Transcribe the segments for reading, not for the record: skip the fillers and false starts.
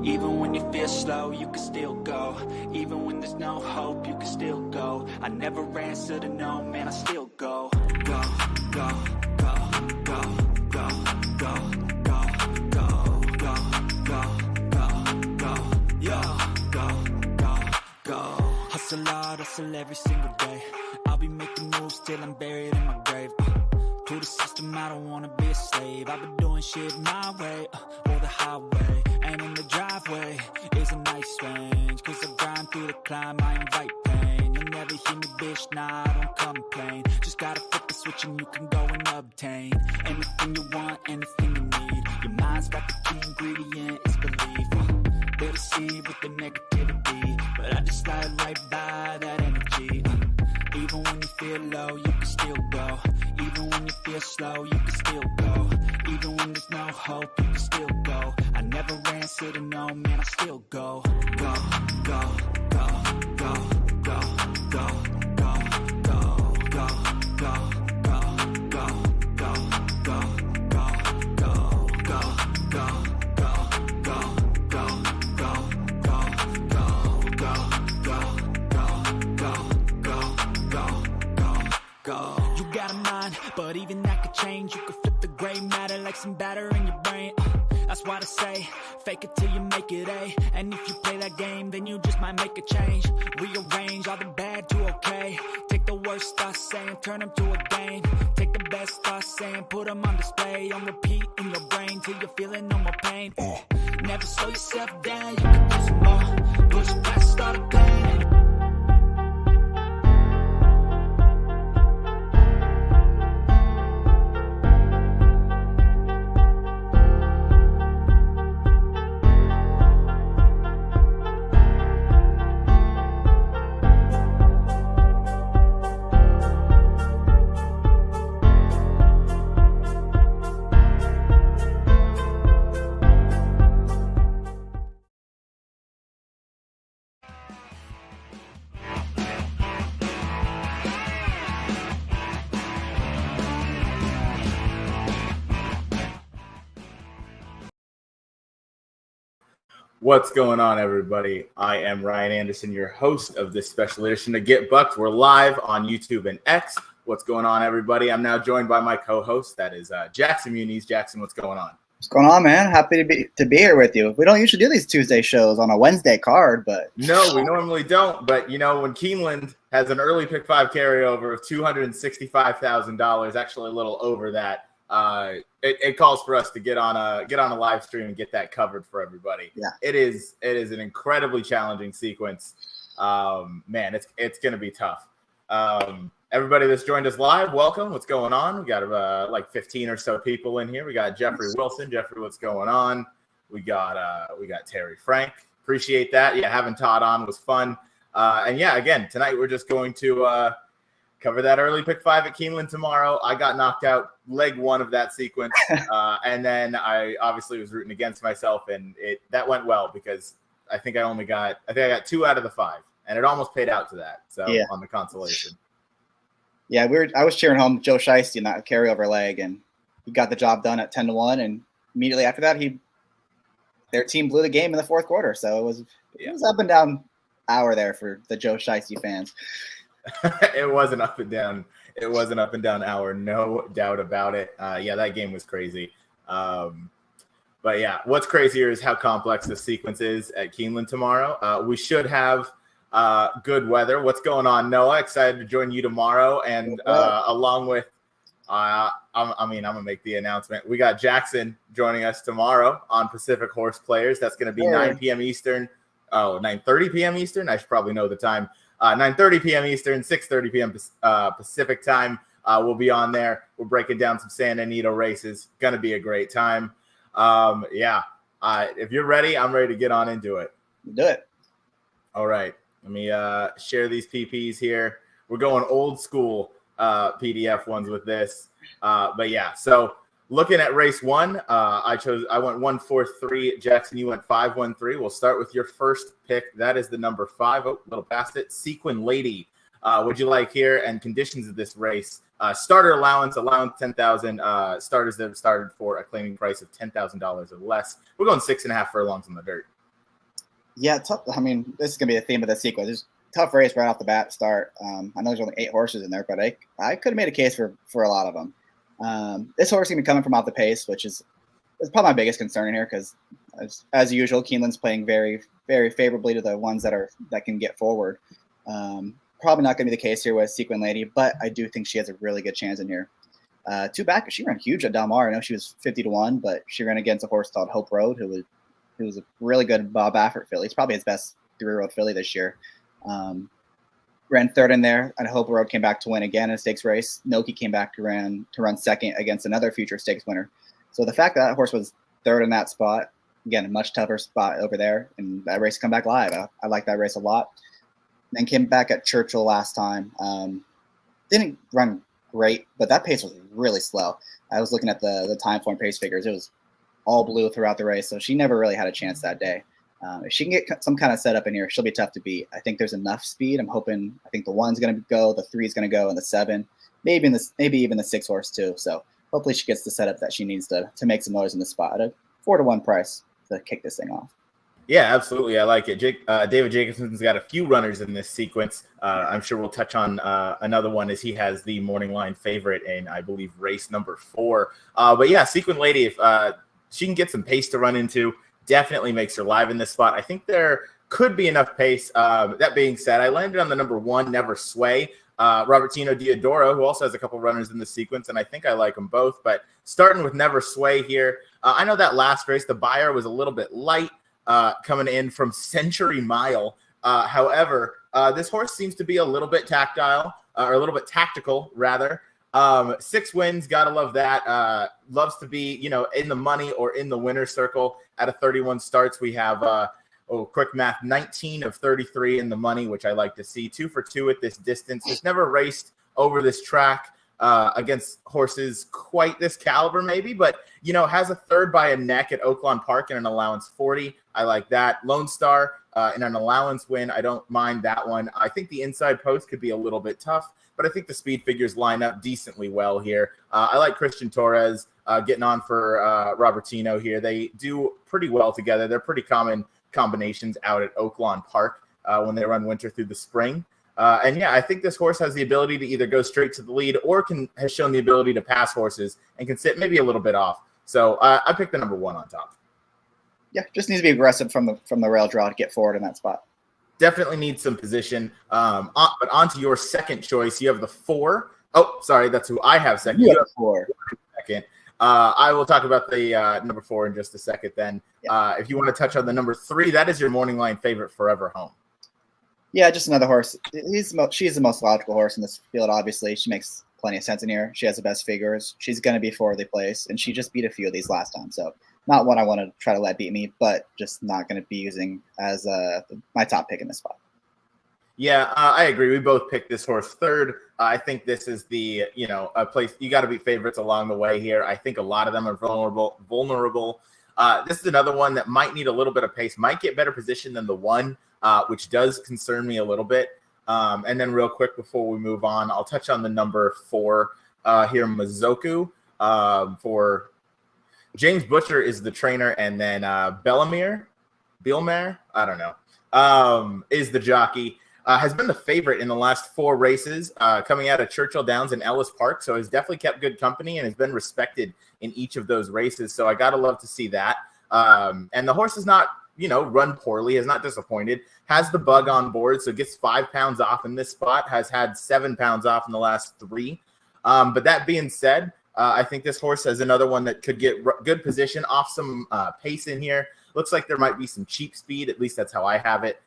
Even when you feel slow, you can still go. Even when there's no hope, you can still go. I never answer to no, man, I still go. Go, go, go, go, go, go, go, go, go, go, go, go, go. Hustle hard, hustle every single day. I'll be making moves till I'm buried in my grave. To the system, I don't wanna be a slave. I've been doing shit my way, or the highway. And in the driveway is a nice range. Cause I grind through the climb, I invite pain. You'll never hear me, bitch, nah, I don't complain. Just gotta flip the switch and you can go and obtain anything you want, anything you need. Your mind's got the key ingredient, it's belief. They'll deceive with the negativity, but I just slide right by that energy. Even when you feel low, you can still go. Even when you feel slow, you can still go. Even when there's no hope, you can still go. I never answer to no, man, I still go. Go, go, go, go, go, go, go, go, go, go, go, go, go, go, go. You got a mind, but even that could change. You could flip the gray matter like some batter in your brain. That's why I say, fake it till you make it A. And if you play that game, then you just might make a change. Rearrange all the bad to okay. Take the worst thoughts saying, turn them to a game. Take the best thoughts saying, put them on display. On repeat in your brain till you're feeling no more pain. Never slow yourself down, you can do some more. Push past all the pain. What's going on, everybody? I am Ryan Anderson, your host of this special edition of Get Bucked. We're live on YouTube and X. What's going on, everybody? I'm now joined by my co-host, that is Jackson Muniz. Jackson, what's going on? What's going on, man? Happy to be here with you. We don't usually do these Tuesday shows on a Wednesday card, but no, we normally don't. But you know, when Keeneland has an early pick 5 carryover of $265,000, actually a little over that, it calls for us to get on a live stream and get that covered for everybody. Yeah, it is an incredibly challenging sequence. Man, it's gonna be tough. Everybody that's joined us live, welcome. What's going on? We got like 15 or so people in here. We got Jeffrey Wilson. Jeffrey, what's going on? We got Terry Frank. Appreciate that. Yeah, having Todd on was fun. And yeah, again, tonight we're just going to cover that early pick 5 at Keeneland tomorrow. I got knocked out leg 1 of that sequence. And then I obviously was rooting against myself, and that went well because I think I got 2 out of the 5, and it almost paid out to that. So yeah, on the consolation. Yeah, I was cheering home Joe Shiesty in that carryover leg, and he got the job done at 10-1. And immediately after that, their team blew the game in the fourth quarter. So it was up and down hour there for the Joe Shiesty fans. It was an up and down. It was an up and down hour, no doubt about it. Yeah, that game was crazy. But yeah, what's crazier is how complex the sequence is at Keeneland tomorrow. We should have good weather. What's going on, Noah? Excited to join you tomorrow, and along with, I'm gonna make the announcement. We got Jackson joining us tomorrow on Pacific Horse Players. That's going to be 9 p.m. Eastern. 9:30 p.m. Eastern. I should probably know the time. 9:30 p.m. Eastern, 6:30 p.m. Pacific time. We'll be on there. We're breaking down some Santa Anita races. Going to be a great time. If you're ready, I'm ready to get on into it. Do it. All right. Let me share these PPs here. We're going old school PDF ones with this. But yeah, so looking at race 1, I went 1-4-3. Jackson, you went 5-1-3. We'll start with your first pick. That is the number 5. Oh, a little past it. Sequin Lady. What'd you like here? And conditions of this race. Starter allowance 10,000. Starters that have started for a claiming price of $10,000 or less. We're going 6.5 furlongs on the dirt. Yeah, tough. I mean, this is gonna be the theme of the sequence. It's a tough race right off the bat start. I know there's only 8 horses in there, but I could have made a case for a lot of them. This horse is gonna be coming from off the pace, which is probably my biggest concern in here because, as usual, Keeneland's playing very, very favorably to the ones that can get forward. Probably not going to be the case here with Sequin Lady, but I do think she has a really good chance in here. Two back, she ran huge at Del Mar. I know she was 50-1, but she ran against a horse called Hope Road, who was a really good Bob Baffert filly. It's probably his best 3-year-old filly this year. Ran third in there, and Hope Road came back to win again in a stakes race. Noki came back to run second against another future stakes winner. So the fact that horse was third in that spot, again, a much tougher spot over there, and that race come back live. I like that race a lot. Then came back at Churchill last time. Didn't run great, but that pace was really slow. I was looking at the time form pace figures. It was all blue throughout the race, so she never really had a chance that day. If she can get some kind of setup in here, she'll be tough to beat. I think there's enough speed. I think the 1's going to go, the 3's going to go, and the 7, maybe even the 6 horse too. So hopefully she gets the setup that she needs to make some noise in the spot at a 4-1 price to kick this thing off. Yeah, absolutely. I like it. David Jacobson's got a few runners in this sequence. I'm sure we'll touch on another one as he has the morning line favorite in, I believe, race number 4. But yeah, Sequin Lady, if she can get some pace to run into, definitely makes her live in this spot. I think there could be enough pace. That being said, I landed on the number 1, Never Sway. Robertino Diodoro, who also has a couple runners in the sequence, and I think I like them both. But starting with Never Sway here, I know that last race, the buyer was a little bit light coming in from Century Mile. However, this horse seems to be a little bit tactile, or a little bit tactical, rather. 6 wins, gotta love that. Loves to be, in the money or in the winner's circle. Out of 31 starts, we have quick math, 19 of 33 in the money, which I like to see. 2 for 2 at this distance. Has never raced over this track against horses quite this caliber, maybe, but has a third by a neck at Oaklawn Park in an allowance 40. I like that. Lone Star in an allowance win. I don't mind that one. I think the inside post could be a little bit tough, but I think the speed figures line up decently well here. I like Christian Torres getting on for Robertino here. They do pretty well together. They're pretty common combinations out at Oaklawn Park when they run winter through the spring. And yeah, I think this horse has the ability to either go straight to the lead or has shown the ability to pass horses and can sit maybe a little bit off. So I picked the number 1 on top. Yeah, just needs to be aggressive from the rail draw to get forward in that spot. Definitely needs some position. But on to your second choice. You have the 4. Oh, sorry, that's who I have second. You have 4. Second. I will talk about the number 4 in just a second then. Yeah. If you want to touch on the number 3, that is your morning line favorite, Forever Home. Yeah, just another horse. She's the most logical horse in this field, obviously. She makes plenty of sense in here. She has the best figures. She's going to be fourthly placed, and she just beat a few of these last time. So not one I want to try to let beat me, but just not going to be using as my top pick in this spot. Yeah, I agree. We both picked this horse third. I think this is the, a place you got to be favorites along the way here. I think a lot of them are vulnerable. This is another one that might need a little bit of pace, might get better position than the 1, which does concern me a little bit. And then real quick before we move on, I'll touch on the number 4 here, Mazoku. For James Butcher is the trainer, and then Bielmar, I don't know, is the jockey. Has been the favorite in the last 4 races, coming out of Churchill Downs and Ellis Park. So has definitely kept good company and has been respected in each of those races. So I got to love to see that. And the horse is not, run poorly, has not disappointed, has the bug on board. So gets 5 pounds off in this spot, has had 7 pounds off in the last 3. But that being said, I think this horse has another one that could get good position off some pace in here. Looks like there might be some cheap speed. At least that's how I have it,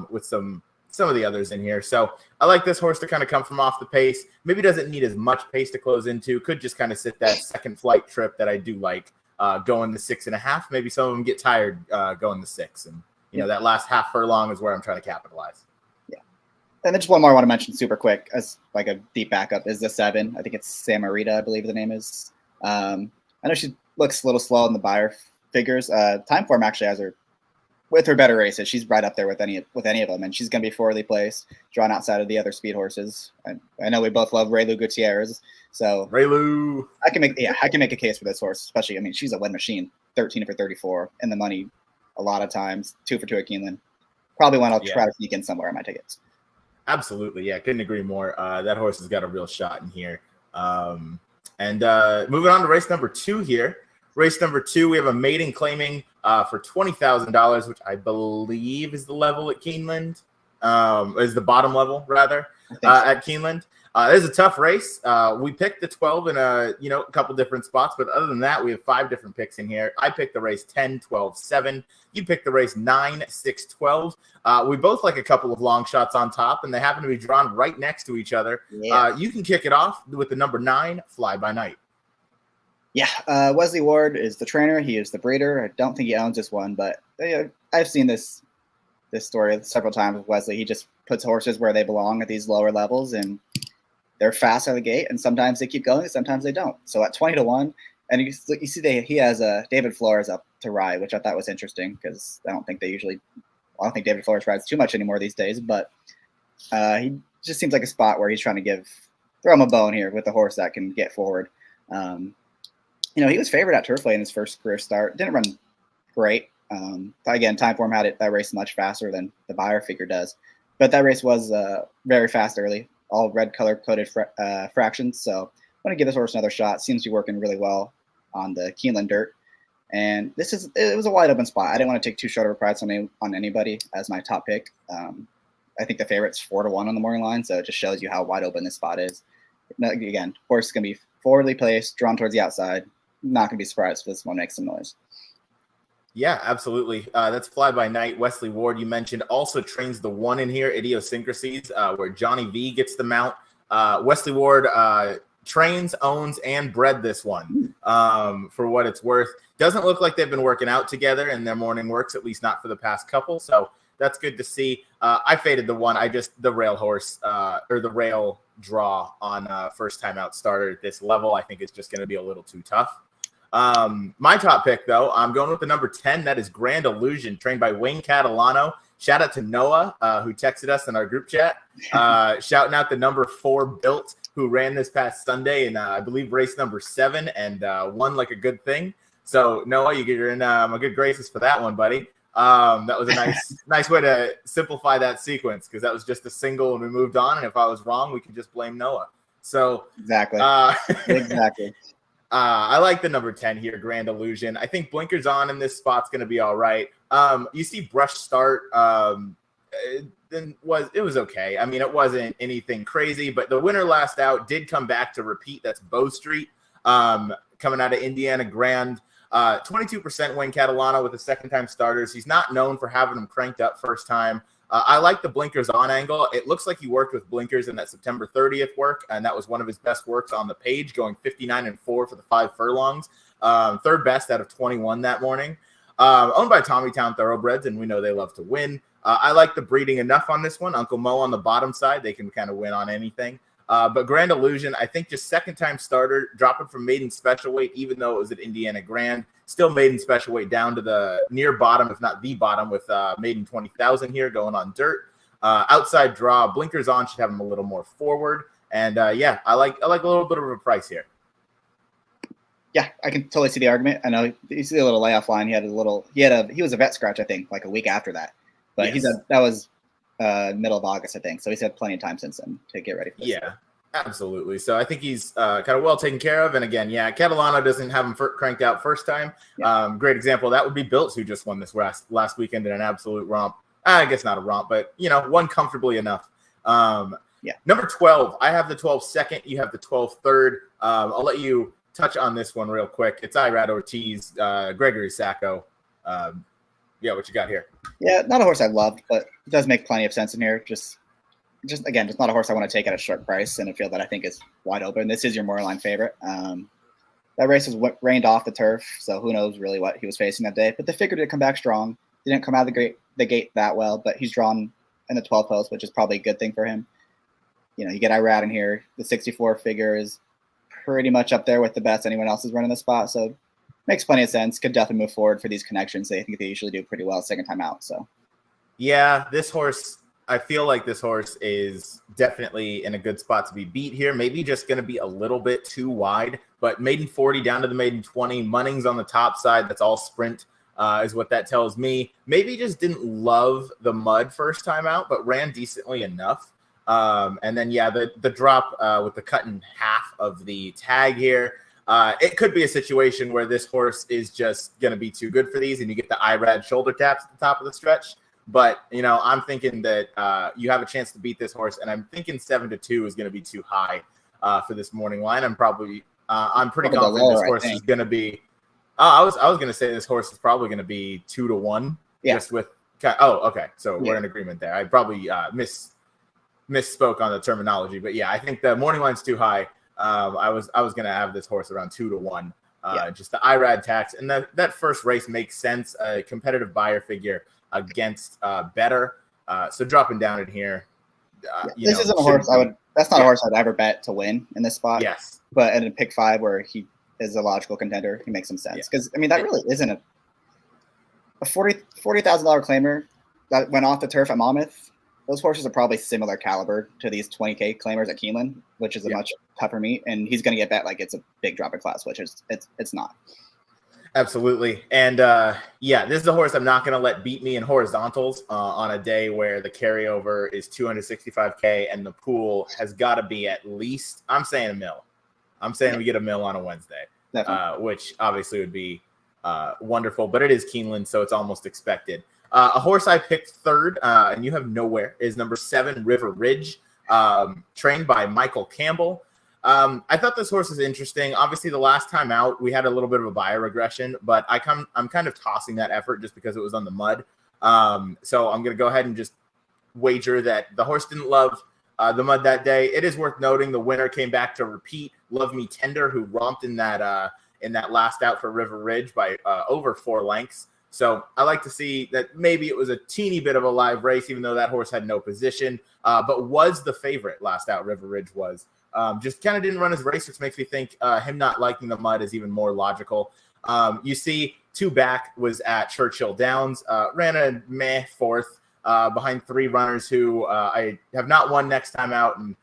with some of the others in here. So I like this horse to kind of come from off the pace. Maybe doesn't need as much pace to close into. Could just kind of sit that second flight trip that I do like, going the 6.5. Maybe some of them get tired going the 6. And, that last half furlong is where I'm trying to capitalize. Yeah. And then just one more I want to mention super quick as like a deep backup is the 7. I think it's Samarita, I believe the name is. I know she looks a little slow in the buyer figures. Time form actually has her with her better races. She's right up there with any of them, and she's going to be fourthly placed, drawn outside of the other speed horses. I know we both love Raylu Gutierrez, so Raylu. I can make a case for this horse, especially. I mean, she's a win machine. 13 for 34 in the money. a lot of times. 2 for 2 at Keeneland. Probably one I'll Yeah. try to sneak in somewhere on my tickets. Absolutely. Yeah, couldn't agree more. That horse has got a real shot in here. Moving on to race number 2 here. Race number 2, we have a maiden claiming for $20,000, which I believe is the level at Keeneland. Is the bottom level, rather, at Keeneland. It is a tough race. We picked the 12 in a couple different spots, but other than that, we have 5 different picks in here. I picked the race 10, 12, 7. You picked the race 9, 6, 12. We both like a couple of long shots on top, and they happen to be drawn right next to each other. Yeah. You can kick it off with the number 9, Fly By Night. Yeah, Wesley Ward is the trainer. He is the breeder. I don't think he owns this one, but I've seen this story several times with Wesley. He just puts horses where they belong at these lower levels, and they're fast out of the gate, and sometimes they keep going, sometimes they don't. So at 20-1, and you see he has David Flores up to ride, which I thought was interesting because I don't think David Flores rides too much anymore these days, but he just seems like a spot where he's trying to throw him a bone here with a horse that can get forward. He was favored at Turfway in his first career start. Didn't run great. Again, Timeform had that race much faster than the Beyer figure does, but that race was very fast early. All red color coded fractions. So I want to give this horse another shot. Seems to be working really well on the Keeneland dirt. And it was a wide open spot. I didn't want to take too short of a price on anybody as my top pick. I think the favorite's 4-1 on the morning line. So it just shows you how wide open this spot is. Again, horse is going to be forwardly placed, drawn towards the outside. Not going to be surprised if this one makes some noise. Yeah, absolutely. That's Fly By Night. Wesley Ward, you mentioned, also trains the 1 in here, Idiosyncrasies, where Johnny V gets the mount. Wesley Ward trains, owns, and bred this one for what it's worth. Doesn't look like they've been working out together in their morning works, at least not for the past couple. So that's good to see. I faded the 1. The rail horse or the rail draw on first time out starter at this level, I think is just going to be a little too tough. My top pick, though, I'm going with the number 10. That is Grand Illusion, trained by Wayne Catalano. Shout out to Noah, who texted us in our group chat. Shouting out the number 4 Built, who ran this past Sunday in, I believe, race number 7 and won like a good thing. So, Noah, you're in my good graces for that one, buddy. That was a nice way to simplify that sequence because that was just a single and we moved on. And if I was wrong, we could just blame Noah. So exactly. Exactly. I like the number 10 here, Grand Illusion. I think Blinkers On in this spot's going to be all right. You see Brush Start. It was okay. I mean, it wasn't anything crazy, but the winner last out did come back to repeat. That's Bow Street coming out of Indiana Grand. 22% Wayne Catalano with the second-time starters. He's not known for having them cranked up first time. I like the blinkers on angle. It looks like he worked with blinkers in that September 30th work, and that was one of his best works on the page, going 59-4 for the 5 furlongs. Third best out of 21 that morning. Owned by Tommytown Thoroughbreds, and we know they love to win. I like the breeding enough on this one. Uncle Mo on the bottom side. They can kind of win on anything. But Grand Illusion, I think just second-time starter, dropping from maiden special weight, even though it was at Indiana Grand. Still maiden special weight down to the near bottom, if not the bottom, with maiden 20,000 here going on dirt. Outside draw, blinkers on should have him a little more forward. And I like a little bit of a price here. Yeah, I can totally see the argument. I know you see the little layoff line. He was a vet scratch, I think, like a week after that. But yes. That was middle of August, I think. So he's had plenty of time since then to get ready for this. Yeah, absolutely. So I think he's kind of well taken care of. And again, Catalano doesn't have him cranked out first time. Yeah. Great example. That would be Biltz, who just won this last weekend in an absolute romp. I guess not a romp, but, won comfortably enough. Number 12, I have the 12 second. You have the 12 third. I'll let you touch on this one real quick. It's Irad Ortiz, Gregory Sacco. What you got here? Yeah, not a horse I loved, but it does make plenty of sense in here. Just not a horse I want to take at a short price in a field that I think is wide open. This is your Moorline favorite. That race was rained off the turf, so who knows really what he was facing that day. But the figure did come back strong. Didn't come out of the gate that well, but he's drawn in the 12 post, which is probably a good thing for him. You get Irad in here. The 64 figure is pretty much up there with the best anyone else is running the spot, so makes plenty of sense. Could definitely move forward for these connections. They think they usually do pretty well second time out. So, yeah, this horse, I feel like this horse is definitely in a good spot to be beat here. Maybe just going to be a little bit too wide, but maiden 40 down to the maiden 20. Munnings on the top side. That's all sprint. is what that tells me. Maybe just didn't love the mud first time out, but ran decently enough. And then, yeah, the drop with the cut in half of the tag here. It could be a situation where this horse is just going to be too good for these, and you get the IRAD shoulder taps at the top of the stretch. But, I'm thinking that you have a chance to beat this horse, and I'm thinking 7-2 is going to be too high for this morning line. I'm pretty confident this horse is going to be. I was going to say this horse is probably going to be 2-1. Yeah. Just with. Oh, okay. So we're in agreement there. I probably misspoke on the terminology, but yeah, I think the morning line's too high. I was going to have this horse around 2-1. Just the IRAD tax, and that first race makes sense. A competitive buyer figure against better. So dropping down in here. This isn't a horse that's not a horse I'd ever bet to win in this spot. Yes. But in a pick 5 where he is a logical contender, he makes some sense. Because, that really isn't a $40,000 claimer that went off the turf at Monmouth. Those horses are probably similar caliber to these 20K claimers at Keeneland, which is a much tougher meet. And he's going to get bet like it's a big drop in class, which is it's not. Absolutely. And this is a horse I'm not going to let beat me in horizontals on a day where the carryover is 265K and the pool has got to be at least, I'm saying, $1 million. I'm saying we get $1 million on a Wednesday, which obviously would be wonderful, but it is Keeneland, so it's almost expected. A horse I picked third, and you have nowhere, is number 7, River Ridge, trained by Michael Campbell. I thought this horse was interesting. Obviously, the last time out, we had a little bit of a buyer regression, but I'm kind of tossing that effort just because it was on the mud. So I'm going to go ahead and just wager that the horse didn't love the mud that day. It is worth noting the winner came back to repeat, Love Me Tender, who romped in that last out for River Ridge by over 4 lengths. So I like to see that maybe it was a teeny bit of a live race, even though that horse had no position, but was the favorite last out. River Ridge was. Just kind of didn't run his race, which makes me think him not liking the mud is even more logical. You see 2 back was at Churchill Downs, ran a meh 4th behind 3 runners who I have not won next time out, and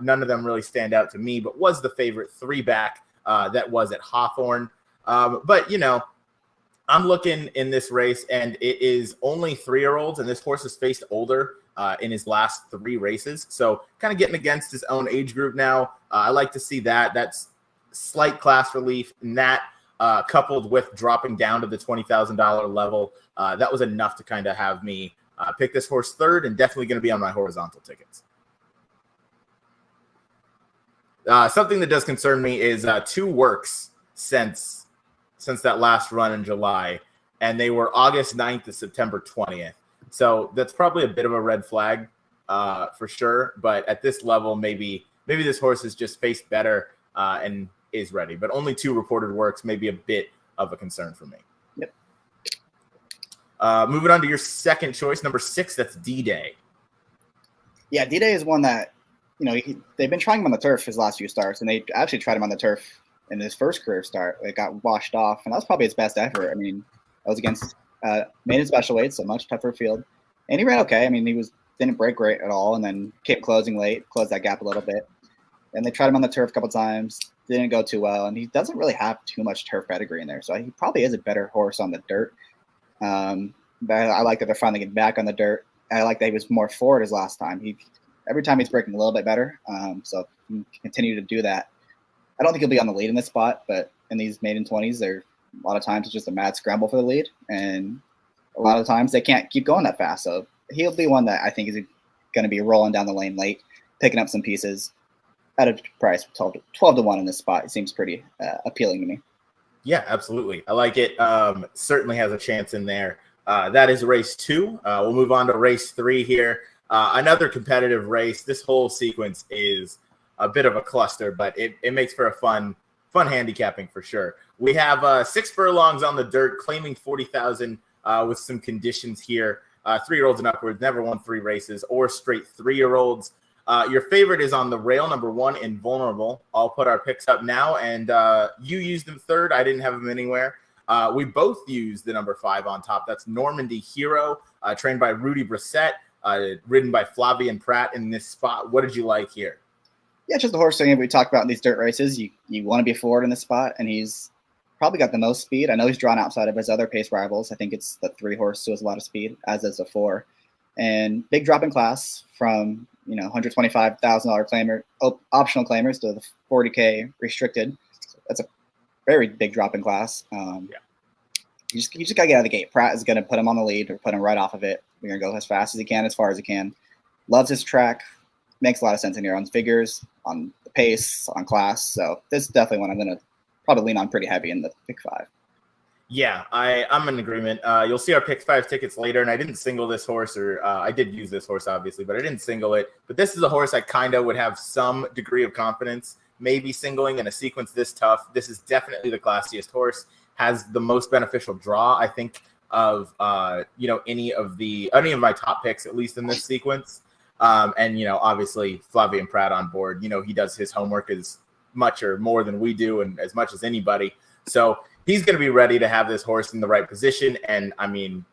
none of them really stand out to me, but was the favorite 3 back that was at Hawthorne. But, I'm looking in this race, and it is only 3-year-olds, and this horse has faced older in his last 3 races. So kind of getting against his own age group now. I like to see that. That's slight class relief, and that coupled with dropping down to the $20,000 level, that was enough to kind of have me pick this horse third, and definitely going to be on my horizontal tickets. Something that does concern me is 2 works since that last run in July, and they were August 9th to September 20th. So that's probably a bit of a red flag for sure. But at this level, maybe this horse has just faced better and is ready. But only 2 reported works may be a bit of a concern for me. Yep. Moving on to your second choice, number 6, that's D-Day. Yeah, D-Day is one that, they've been trying him on the turf his last few starts, and they actually tried him on the turf in his first career start. It got washed off, and that was probably his best effort. I mean, that was against maiden special weights, so much tougher field. And he ran okay. I mean, he didn't break great at all, and then kept closing late, closed that gap a little bit. And they tried him on the turf a couple times, didn't go too well, and he doesn't really have too much turf pedigree in there, so he probably is a better horse on the dirt. But I like that they're finally getting back on the dirt. I like that he was more forward his last time. Every time he's breaking a little bit better, so he can continue to do that. I don't think he'll be on the lead in this spot, but in these maiden 20s, a lot of times it's just a mad scramble for the lead, and a lot of times they can't keep going that fast. So he'll be one that I think is going to be rolling down the lane late, picking up some pieces at a price 12-1 in this spot. It seems pretty appealing to me. Yeah, absolutely. I like it. Certainly has a chance in there. That is race 2. We'll move on to race 3 here. Another competitive race. This whole sequence is a bit of a cluster, but it makes for a fun handicapping for sure. We have 6 furlongs on the dirt, claiming 40,000 with some conditions here. 3-year-olds and upwards, never won 3 races, or straight 3-year-olds. Your favorite is on the rail, number 1, Invulnerable. I'll put our picks up now, and you used them third. I didn't have them anywhere. We both used the number 5 on top. That's Normandy Hero, trained by Rudy Brissett, ridden by Flavian Pratt in this spot. What did you like here? Yeah, just the horse thing we talked about in these dirt races. You want to be forward in this spot, and he's probably got the most speed. I know he's drawn outside of his other pace rivals. I think it's the 3-horse who has a lot of speed, as is the 4. And big drop in class from $125,000 claimer optional claimers to the 40K restricted. So that's a very big drop in class. You just gotta get out of the gate. Pratt is gonna put him on the lead or put him right off of it. We're gonna go as fast as he can, as far as he can. Loves his track. Makes a lot of sense in here on figures, on the pace, on class. So this is definitely one I'm gonna probably lean on pretty heavy in the pick 5. Yeah, I'm in agreement. You'll see our pick 5 tickets later, and I didn't single this horse, or I did use this horse obviously, but I didn't single it. But this is a horse I kind of would have some degree of confidence maybe singling in a sequence this tough. This is definitely the classiest horse. Has the most beneficial draw, I think, of any of my top picks, at least in this sequence. And obviously Flavien Prat on board. He does his homework as much or more than we do, and as much as anybody. So he's going to be ready to have this horse in the right position. And I mean,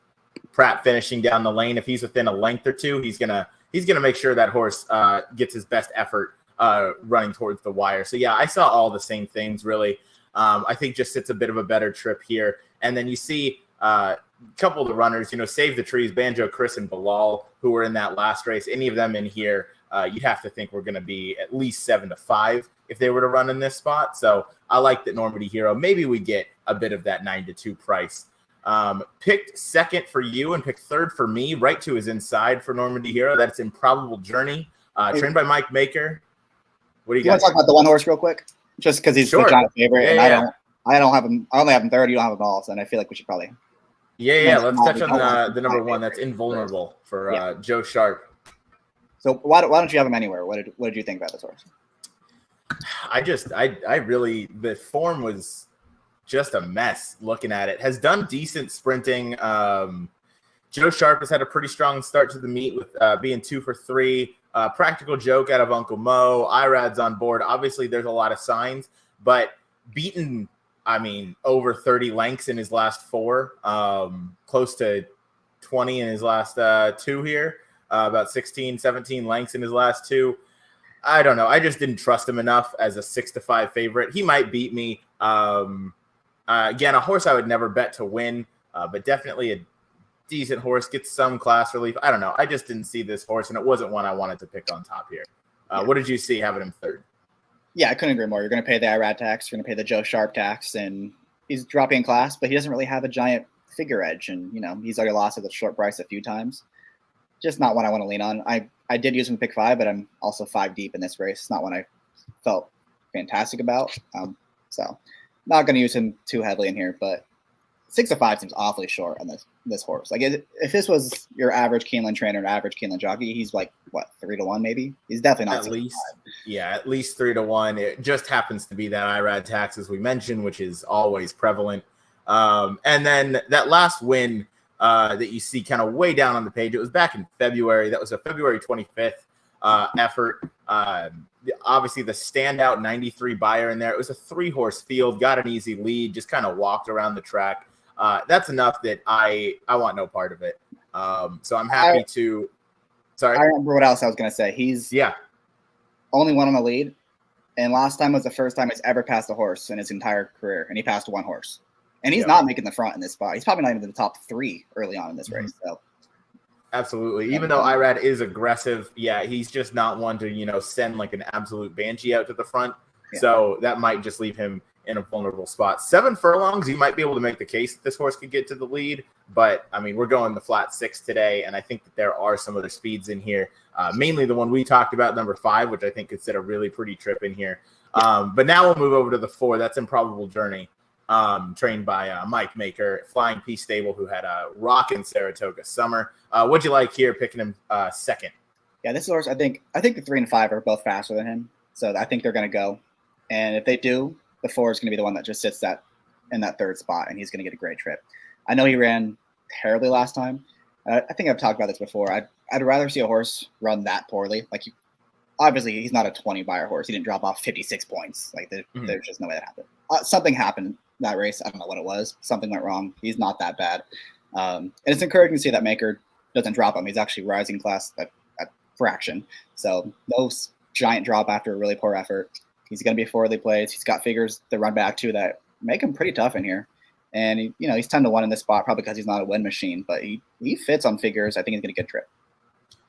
Pratt finishing down the lane, if he's within a length or two, he's gonna make sure that horse gets his best effort running towards the wire. So yeah, I saw all the same things really. I think just it's a bit of a better trip here. And then you see a couple of the runners, Save the Trees, Banjo, Chris, and Bilal, who were in that last race. Any of them in here, you'd have to think we're going to be at least 7-5 if they were to run in this spot. So I like that Normandy Hero. Maybe we get a bit of that 9-2 price. Picked second for you and picked third for me, right to his inside for Normandy Hero. That's Improbable Journey, trained by Mike Maker. What do you got? Want to talk about the one horse real quick? Just because he's the giant favorite, and I don't have him. I only have him third. You don't have him all, so I feel like we should probably. Yeah. Let's touch on the number 1. That's Invulnerable for Joe Sharp. So why don't you have him anywhere? What did you think about this horse? I really, the form was just a mess looking at it. Has done decent sprinting. Joe Sharp has had a pretty strong start to the meet with being 2 for 3. Practical Joke out of Uncle Mo. Irad's on board. Obviously, there's a lot of signs, but beaten, over 30 lengths in his last 4, close to 20 in his last 2 here, about 16, 17 lengths in his last 2. I don't know. I just didn't trust him enough as a 6-5 favorite. He might beat me. Again, a horse I would never bet to win, but definitely a decent horse, gets some class relief. I don't know. I just didn't see this horse, and it wasn't one I wanted to pick on top here. What did you see having him third? Yeah, I couldn't agree more. You're going to pay the Irad tax. You're going to pay the Joe Sharp tax, and he's dropping in class, but he doesn't really have a giant figure edge, and he's already lost at the short price a few times. Just not one I want to lean on. I did use him to pick 5, but I'm also 5 deep in this race. It's not one I felt fantastic about. So not going to use him too heavily in here, but 6-5 seems awfully short on this horse. Like if this was your average Keeneland trainer, an average Keeneland jockey, he's like what, 3-1 maybe. He's definitely not at least. Yeah, at least 3-1. It just happens to be that IRAD tax, as we mentioned, which is always prevalent. And then that last win that you see kind of way down on the page, it was back in February. That was a February 25th effort. Obviously, the standout 93 buyer in there. It was a 3-horse field, got an easy lead, just kind of walked around the track. That's enough that I want no part of it. So I'm happy to. Sorry, I remember what else I was going to say. He's only one on the lead, and last time was the first time he's ever passed a horse in his entire career, and he passed 1 horse. And he's not making the front in this spot. He's probably not even in the top 3 early on in this race. So. Absolutely. Even though Irad is aggressive, he's just not one to, send like an absolute banshee out to the front. Yeah. So that might just leave him in a vulnerable spot. 7 furlongs, you might be able to make the case that this horse could get to the lead. But, we're going the flat 6 today, and I think that there are some other speeds in here, mainly the one we talked about, number 5, which I think could set a really pretty trip in here. But now we'll move over to the 4. That's Improbable Journey, trained by Mike Maker, Flying P Stable, who had a rockin' Saratoga summer. What'd you like here, picking him second? Yeah, this horse, I think the 3 and 5 are both faster than him, so I think they're going to go. And if they do, the 4 is going to be the one that just sits in that 3rd spot, and he's going to get a great trip. I know he ran terribly last time. I think I've talked about this before. I'd rather see a horse run that poorly. Like, obviously, he's not a 20 buyer horse. He didn't drop off 56 points. Like, there's just no way that happened. Something happened that race. I don't know what it was. Something went wrong. He's not that bad. And it's encouraging to see that Maker doesn't drop him. He's actually rising class at fraction. So no giant drop after a really poor effort. He's going to be forwardly placed. He's got figures to run back to that make him pretty tough in here. And he's 10-1 in this spot, probably because he's not a win machine, but he fits on figures. I think he's going to get a trip.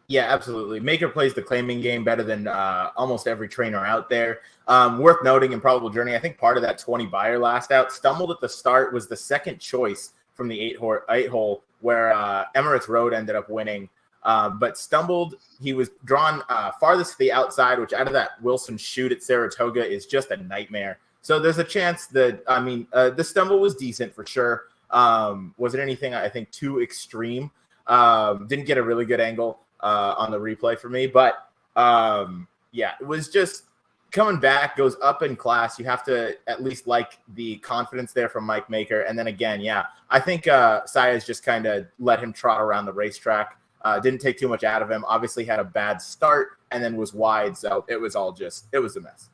Yeah, absolutely. Maker plays the claiming game better than almost every trainer out there. Worth noting in Probable Journey, I think part of that 20 buyer last out, Stumbled at the start was the second choice from the 8-hole where Emirates Road ended up winning. But Stumbled, he was drawn farthest to the outside, which out of that Wilson shoot at Saratoga is just a nightmare. So there's a chance that, the Stumble was decent for sure. Was it anything, I think, too extreme? Didn't get a really good angle on the replay for me. But, it was just coming back, goes up in class. You have to at least like the confidence there from Mike Maker. And then again, I think Saez just kind of let him trot around the racetrack. Didn't take too much out of him. Obviously had a bad start and then was wide. So it was a mess.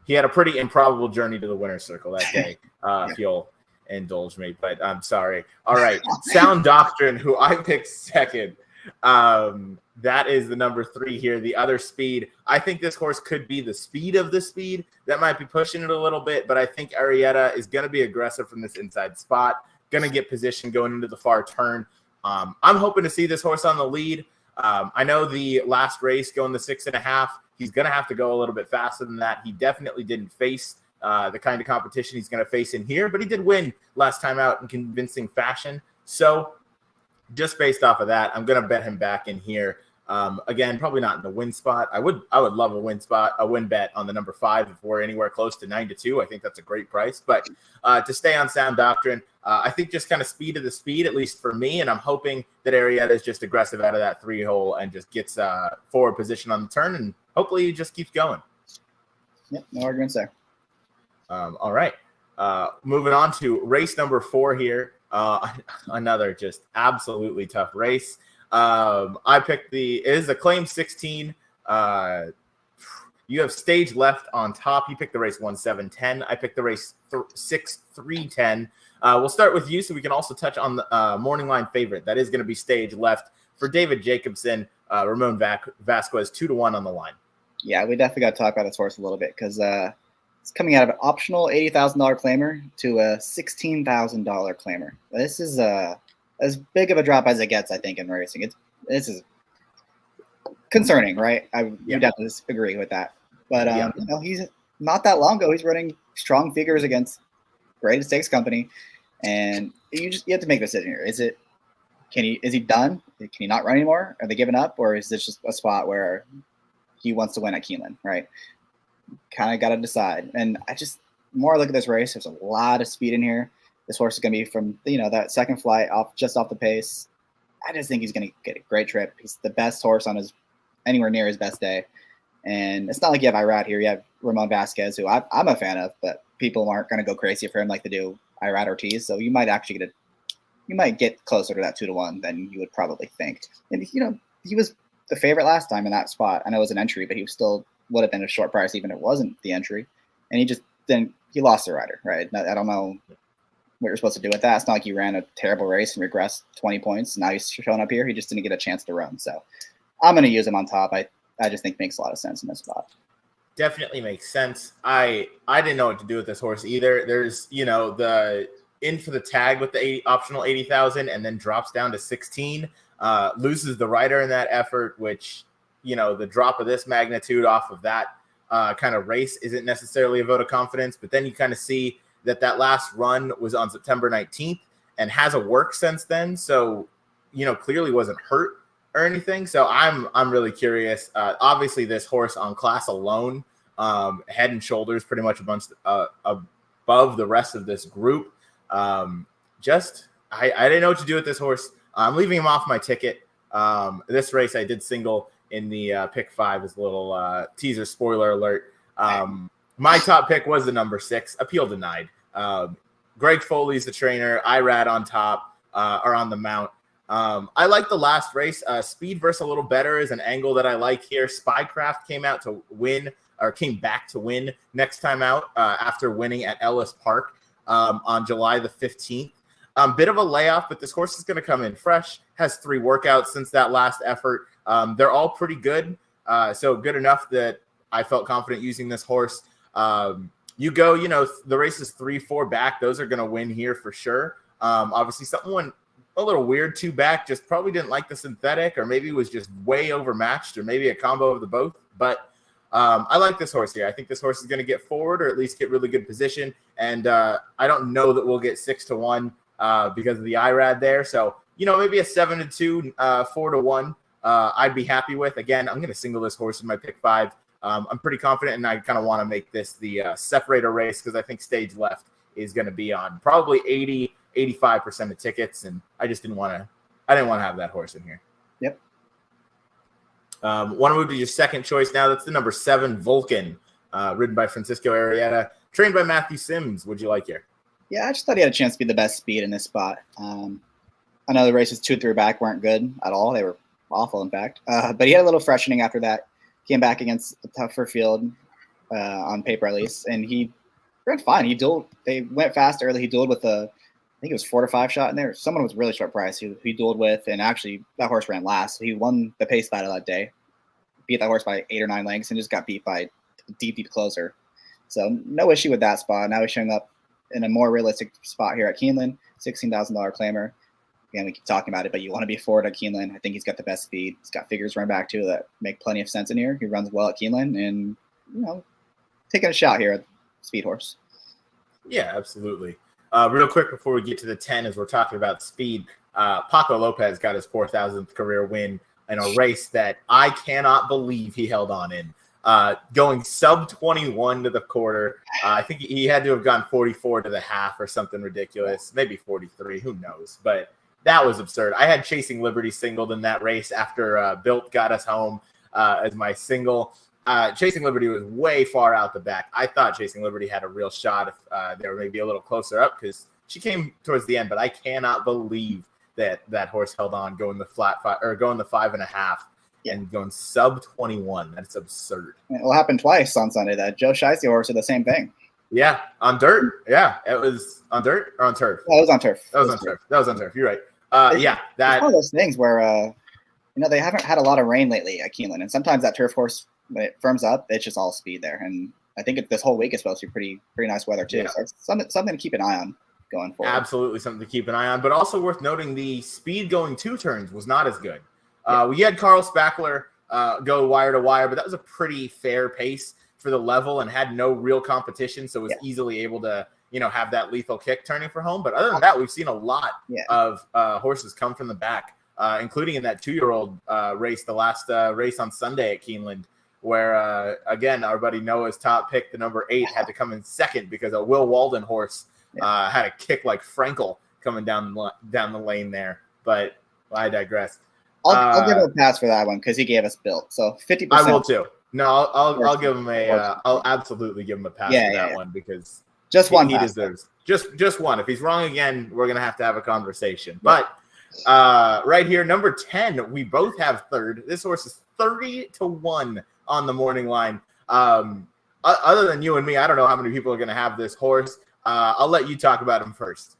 He had a pretty improbable journey to the winner's circle that day, if you'll indulge me, but I'm sorry. All right. Sound Doctrine, who I picked second. That is the number 3 here. The other speed. I think this horse could be the speed of the speed. That might be pushing it a little bit, but I think Arrieta is going to be aggressive from this inside spot. Going to get position going into the far turn. I'm hoping to see this horse on the lead. I know the last race going the 6.5. He's going to have to go a little bit faster than that. He definitely didn't face the kind of competition he's going to face in here, but he did win last time out in convincing fashion. So just based off of that, I'm going to bet him back in here. Again, probably not in the win spot. I would love a win bet on the number 5 if we're anywhere close to 9-2. I think that's a great price. But to stay on Sound Doctrine, I think just kind of speed of the speed, at least for me. And I'm hoping that Arrieta is just aggressive out of that 3-hole and just gets forward position on the turn. And hopefully he just keeps going. Yep, no arguments there. All right. Moving on to race number 4 here. Another just absolutely tough race. I picked it is a claim 16. You have Stage Left on top. You picked the race 1-7-10. I picked the race 6-3-10. We'll start with you so we can also touch on the morning line favorite. That is going to be Stage Left for David Jacobson. Ramon Vasquez 2-1 on the line. Yeah, we definitely got to talk about this horse a little bit because it's coming out of an optional $80,000 claimer to a $16,000 claimer. This is as big of a drop as it gets, I think, in racing. This is concerning, right? You'd have to agree with that. But he's not that long ago. He's running strong figures against great stakes company, and you have to make a decision here. Is he done? Can he not run anymore? Are they giving up, or is this just a spot where he wants to win at Keeneland? Right? Kind of got to decide. And more I look at this race, there's a lot of speed in here. This horse is going to be from that second flight off the pace. I just think he's going to get a great trip. He's the best horse on anywhere near his best day. And it's not like you have Irad here. You have Ramon Vasquez, who I'm a fan of, but people aren't going to go crazy for him like they do Irad Ortiz. So you might actually get closer to that 2-1 than you would probably think. And he was the favorite last time in that spot. I know it was an entry, but he still would have been a short price even if it wasn't the entry. And he lost the rider, right? I don't know what you're supposed to do with that. It's not like he ran a terrible race and regressed 20 points. Now he's showing up here. He just didn't get a chance to run. So I'm going to use him on top. I just think makes a lot of sense in this spot. Definitely makes sense. I didn't know what to do with this horse either. There's, the in for the tag with the optional 80,000 and then drops down to 16, loses the rider in that effort, which, the drop of this magnitude off of that kind of race isn't necessarily a vote of confidence. But then you kind of see that last run was on September 19th and hasn't worked since then. So, clearly wasn't hurt or anything. So I'm really curious. Obviously this horse on class alone, head and shoulders pretty much above the rest of this group. I didn't know what to do with this horse. I'm leaving him off my ticket. This race I did single in the pick 5 as a little teaser spoiler alert. My top pick was the number 6, appeal denied. Greg Foley's the trainer. Irad on top or on the mount. I like the last race. Speed versus a little better is an angle that I like here. Spycraft came back to win next time out after winning at Ellis Park on July the 15th. Bit of a layoff, but this horse is going to come in fresh. Has 3 workouts since that last effort. They're all pretty good. So good enough that I felt confident using this horse. you go, the race is 3-4 back. Those are going to win here for sure. Obviously, something went a little weird 2 back, just probably didn't like the synthetic, or maybe was just way overmatched, or maybe a combo of the both. But I like this horse here. I think this horse is going to get forward, or at least get really good position. And I don't know that we'll get 6-1 because of the IRAD there. So, maybe a 7-2, 4-1. I'd be happy with. Again, I'm going to single this horse in my pick 5. I'm pretty confident, and I kind of want to make this the separator race because I think stage left is going to be on probably 85% of tickets, and I didn't want to have that horse in here. Yep. Want to move to your second choice now. That's the number 7 Vulcan, ridden by Francisco Arrieta, trained by Matthew Sims. What'd you like here? Yeah, I just thought he had a chance to be the best speed in this spot. I know the races 2-3 back weren't good at all. They were awful, in fact. But he had a little freshening after that. Came back against a tougher field on paper, at least, and he ran fine. They went fast early. He dueled with I think it was 4 to 5 shot in there. Someone was really short price. He dueled with, and actually that horse ran last. So he won the pace battle that day. Beat that horse by 8 or 9 lengths, and just got beat by a deep closer. So no issue with that spot. Now he's showing up in a more realistic spot here at Keeneland, $16,000 claimer. Again, we keep talking about it, but you want to be forward at Keeneland. I think he's got the best speed. He's got figures run back to that make plenty of sense in here. He runs well at Keeneland, and taking a shot here at Speed Horse. Yeah, absolutely. Real quick before we get to the 10, as we're talking about speed, Paco Lopez got his 4,000th career win in a race that I cannot believe he held on in. Going sub 21 to the quarter. I think he had to have gone 44 to the half or something ridiculous, maybe 43, who knows, but that was absurd. I had Chasing Liberty singled in that race after Built got us home as my single. Chasing Liberty was way far out the back. I thought Chasing Liberty had a real shot if they were maybe a little closer up because she came towards the end, but I cannot believe that horse held on going the 5.5 and going sub 21. That's absurd. It will happen twice on Sunday. That Joe Shiesty horse did the same thing. Yeah, on dirt. Yeah, it was on dirt or on turf. Oh, it was on turf. That was on turf. You're right. It's one of those things where they haven't had a lot of rain lately at Keeneland, and sometimes that turf horse, when it firms up, it's just all speed there. And I think this whole week is supposed to be pretty nice weather too. Yeah. So it's something to keep an eye on going forward. Absolutely something to keep an eye on, but also worth noting the speed going 2 turns was not as good. We had Carl Spackler go wire to wire, but that was a pretty fair pace for the level and had no real competition, so was easily able to have that lethal kick turning for home. But other than that, we've seen a lot of horses come from the back, including in that 2-year-old race, the last race on Sunday at Keeneland, where, again, our buddy Noah's top pick, the number 8, had to come in second because a Will Walden horse had a kick like Frankel coming down the lane there. But I digress. I'll give him a pass for that one because he gave us Built. So 50%. I will too. No, I'll give him I'll absolutely give him a pass for that one because just one he pass deserves just one. If he's wrong again, we're gonna have to have a conversation. But right here, number 10, we both have third. This horse is 30-1 on the morning line. Other than you and me, I don't know how many people are gonna have this horse. I'll let you talk about him first.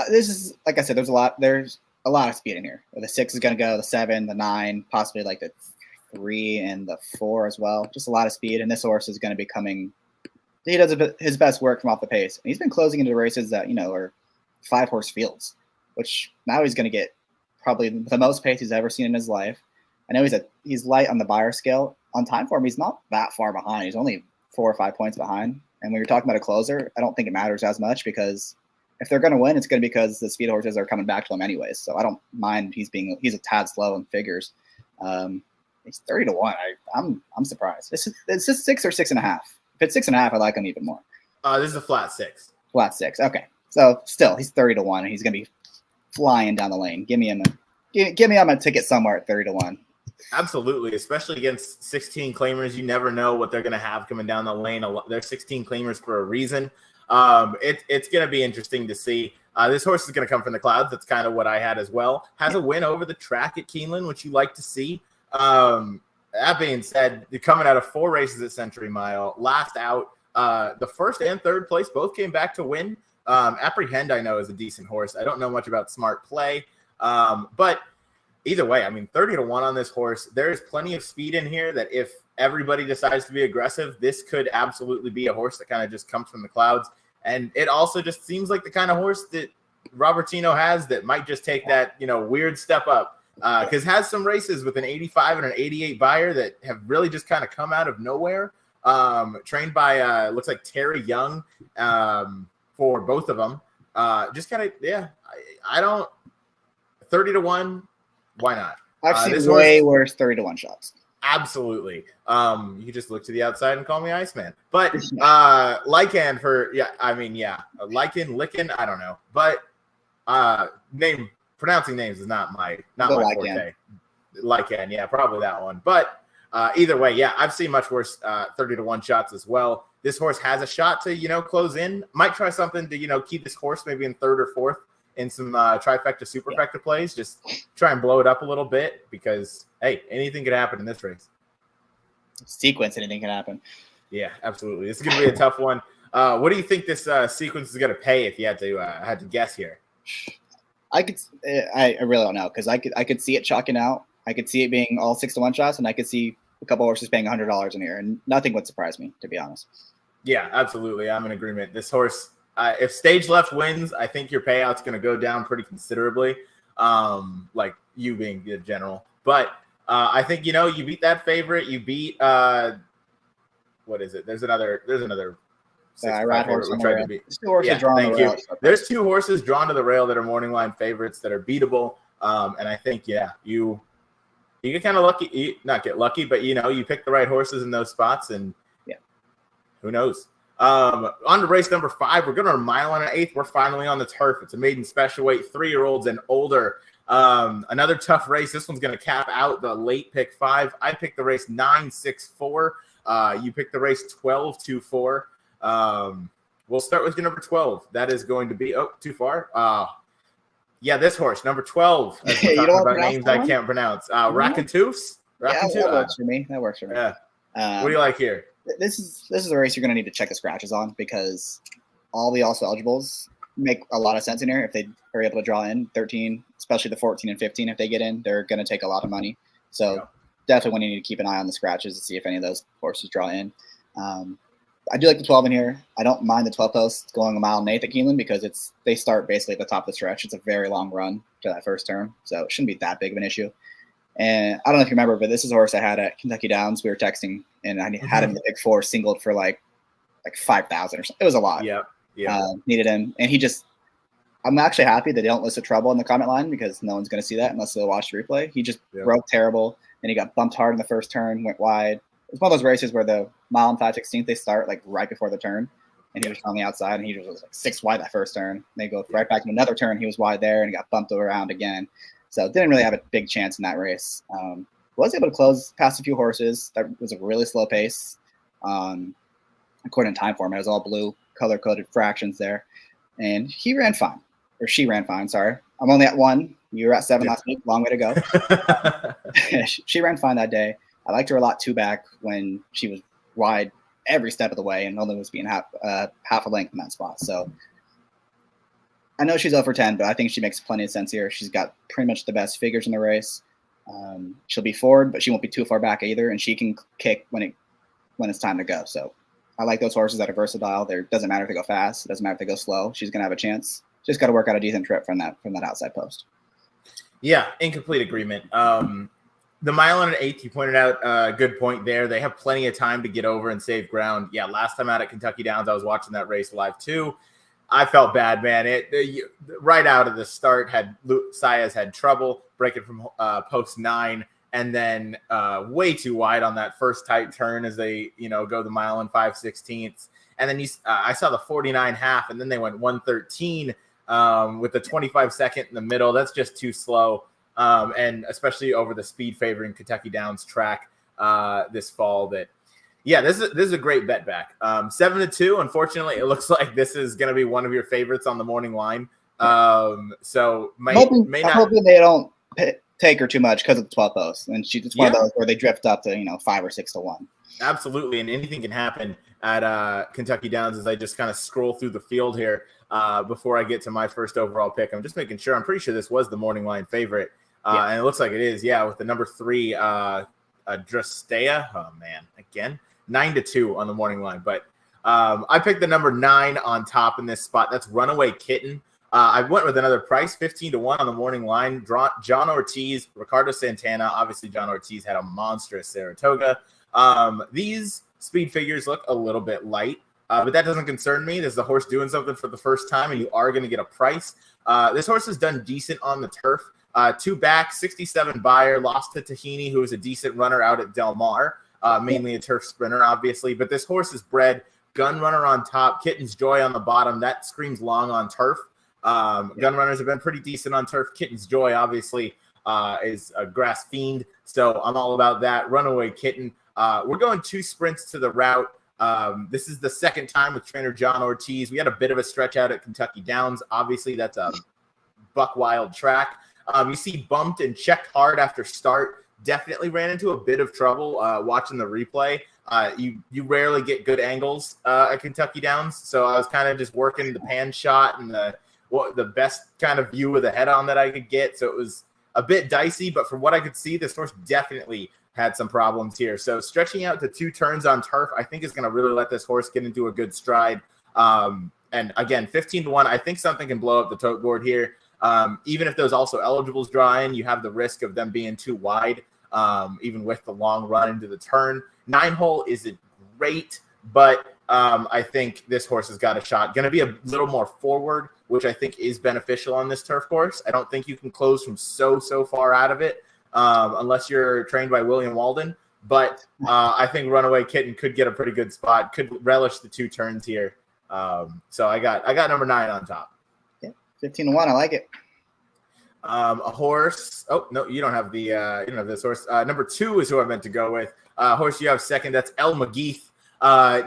This is, like I said, there's a lot of speed in here. The 6 is going to go, the 7, the 9, possibly like the 3 and the 4 as well. Just a lot of speed, and this horse is going to be coming. He does his best work from off the pace. And he's been closing into races that are 5-horse fields, which now he's going to get probably the most pace he's ever seen in his life. I know he's light on the buyer scale. On time form, he's not that far behind. He's only 4 or 5 points behind. And when you're talking about a closer, I don't think it matters as much because if they're going to win, it's going to be because the speed horses are coming back to them anyways. So I don't mind he's a tad slow in figures. He's 30-1. I'm surprised. Is this 6 or 6.5? If it's 6.5, I like him even more. This is a flat 6. Flat 6. Okay. So still, he's 30-1, and he's going to be flying down the lane. Give me him a ticket somewhere at 30-1. Absolutely, especially against 16 claimers. You never know what they're going to have coming down the lane. They're 16 claimers for a reason. It's going to be interesting to see. This horse is going to come from the clouds. That's kind of what I had as well. Has a win over the track at Keeneland, which you like to see. That being said, coming out of 4 races at Century Mile, last out, the first and third place both came back to win. Apprehend, I know, is a decent horse. I don't know much about Smart Play, but either way, I mean, 30-1 on this horse. There is plenty of speed in here that if everybody decides to be aggressive, this could absolutely be a horse that kind of just comes from the clouds. And it also just seems like the kind of horse that Robertino has that might just take that, weird step up. Because has some races with an 85 and an 88 buyer that have really just kind of come out of nowhere. Trained by, looks like Terry Young for both of them. Just kind of, I don't, 30-1, why not? I've seen way worse 30-1 shots. Absolutely. You just look to the outside and call me Iceman. But Lycan Lickin, I don't know. But pronouncing names is not my forte. Lycan, yeah, probably that one. But either way, yeah, I've seen much worse 30-1 shots as well. This horse has a shot to, close in. Might try something to, keep this horse maybe in third or fourth in some trifecta, superfecta plays. Just try and blow it up a little bit because, hey, anything could happen in this race. Sequence, anything can happen. Yeah, absolutely. This is going to be a tough one. What do you think this sequence is going to pay if you had to guess here? I really don't know because I could see it chalking out. I could see it being all 6-1 shots, and I could see a couple horses paying $100 in here, and nothing would surprise me, to be honest. Yeah, absolutely. I'm in agreement. This horse, if Stage Left wins, I think your payout's going to go down pretty considerably, like you being the general. But I think, you beat that favorite. You beat, what is it? There's another. There's two horses drawn to the rail that are morning line favorites that are beatable. And I think, you get kind of lucky, not get lucky, but you pick the right horses in those spots, and who knows? On to race number 5. We're going to a mile and an eighth. We're finally on the turf. It's a maiden special weight, 3-year-olds and older. Another tough race. This one's going to cap out the late pick 5. I picked the race 9-6-4. You picked the race 12-2-4. We'll start with your number 12. That is going to be too far. This horse, number 12. As we're talking about names I can't pronounce. Rakatoos? That works for me. Yeah. What do you like here? This is a race you're going to need to check the scratches on because all the also eligibles make a lot of sense in here. If they are able to draw in 13, especially the 14 and 15, if they get in, they're going to take a lot of money. So definitely when you need to keep an eye on the scratches to see if any of those horses draw in. I do like the 12 in here. I don't mind the 12 posts going a mile and eighth at Keeneland because they start basically at the top of the stretch. It's a very long run to that first turn, so it shouldn't be that big of an issue. And I don't know if you remember, but this is a horse I had at Kentucky Downs. We were texting, and I had him in the pick 4, singled for like 5,000 or something. It was a lot. Yeah. Needed him, and I'm actually happy they don't list a trouble in the comment line because no one's going to see that unless they watch the replay. He just broke terrible, and he got bumped hard in the first turn, went wide. It's one of those races where the mile and 5/16 they start like right before the turn, and he was on the outside, and he was like 6 wide that first turn. They go right back to another turn. He was wide there, and he got bumped around again. So didn't really have a big chance in that race. Was able to close past a few horses. That was a really slow pace. According to time format, it was all blue, color-coded fractions there. And he ran fine. Or she ran fine, sorry. I'm only at 1. You were at 7 last week. Long way to go. She ran fine that day. I liked her a lot 2 back when she was wide every step of the way and only was being half a length in that spot. So I know she's 0 for 10, but I think she makes plenty of sense here. She's got pretty much the best figures in the race. She'll be forward, but she won't be too far back either, and she can kick when it's time to go. So I like those horses that are versatile. It doesn't matter if they go fast. It doesn't matter if they go slow. She's going to have a chance. Just got to work out a decent trip from that outside post. Yeah, in complete agreement. The mile and an eighth, you pointed out a good point there. They have plenty of time to get over and save ground. Yeah, last time out at Kentucky Downs, I was watching that race live too. I felt bad, man. Right out of the start, Saez had trouble breaking from post 9, and then way too wide on that first tight turn as they go the mile and 5/16. And then I saw the 49 half, and then they went 113 with the 25 second in the middle. That's just too slow. And especially over the speed favoring Kentucky Downs track this fall. This is a great bet back. 7-2. Unfortunately, it looks like this is going to be one of your favorites on the morning line. So hoping they don't take her too much because of the 12 posts, and it's one of those where they drift up to 5 or 6 to 1. Absolutely, and anything can happen at Kentucky Downs as I just kind of scroll through the field here before I get to my first overall pick. I'm just making sure. I'm pretty sure this was the morning line favorite. And it looks like it is, with the number 3, Drastea. Oh, man, again, 9-2 on the morning line. But I picked the number 9 on top in this spot. That's Runaway Kitten. I went with another price, 15-1 on the morning line. John Ortiz, Ricardo Santana. Obviously, John Ortiz had a monstrous Saratoga. These speed figures look a little bit light, but that doesn't concern me. There's the horse doing something for the first time, and you are going to get a price. This horse has done decent on the turf. 2 back, 67 buyer, lost to Tahini, who is a decent runner out at Del Mar, mainly a turf sprinter, obviously. But this horse is bred gun runner on top, Kitten's Joy on the bottom. That screams long on turf. Gun runners have been pretty decent on turf. Kitten's Joy, obviously, is a grass fiend, so I'm all about that. Runaway Kitten. We're going 2 sprints to the route. This is the second time with trainer John Ortiz. We had a bit of a stretch out at Kentucky Downs. Obviously, that's a buck wild track. You see bumped and checked hard after start. Definitely ran into a bit of trouble watching the replay. You rarely get good angles at Kentucky Downs, so I was kind of just working the pan shot and the best kind of view of the head on that I could get. So it was a bit dicey, but from what I could see, this horse definitely had some problems here. So stretching out to 2 turns on turf, I think is going to really let this horse get into a good stride. And again, 15-1, I think something can blow up the tote board here. Even if those also eligibles draw in, you have the risk of them being too wide, even with the long run into the turn. 9-hole isn't great, but I think this horse has got a shot. Going to be a little more forward, which I think is beneficial on this turf course. I don't think you can close from so far out of it unless you're trained by William Walden. But I think Runaway Kitten could get a pretty good spot, could relish the 2 turns here. So I got number 9 on top. 15-1. I like it. A horse. Oh no, you don't have the. You don't have this horse. Number 2 is who I meant to go with. Horse you have second. That's El McGeeth.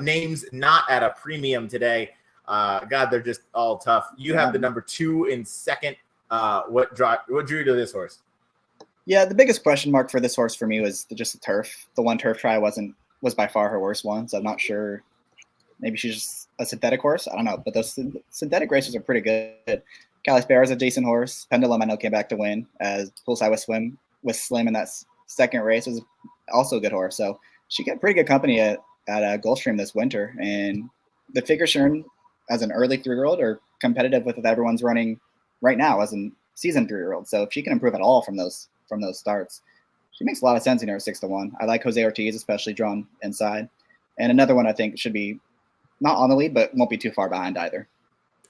Names not at a premium today. God, they're just all tough. You have the number 2 in second. What drew you to this horse? Yeah, the biggest question mark for this horse for me was just the turf. The one turf try was by far her worst one. So I'm not sure. Maybe she's just a synthetic horse. I don't know, but those synthetic races are pretty good. Cali Spare is a decent horse. Pendulum, I know, came back to win. As Poolside with Slim in that second race was also a good horse. So she got pretty good company at Gulfstream this winter. And the figure Shern as an early 3-year-old are competitive with everyone's running right now as a seasoned 3-year-old. So if she can improve at all from those starts, she makes a lot of sense in her 6-1. I like Jose Ortiz, especially drawn inside. And another one I think should be not on the lead, but won't be too far behind either.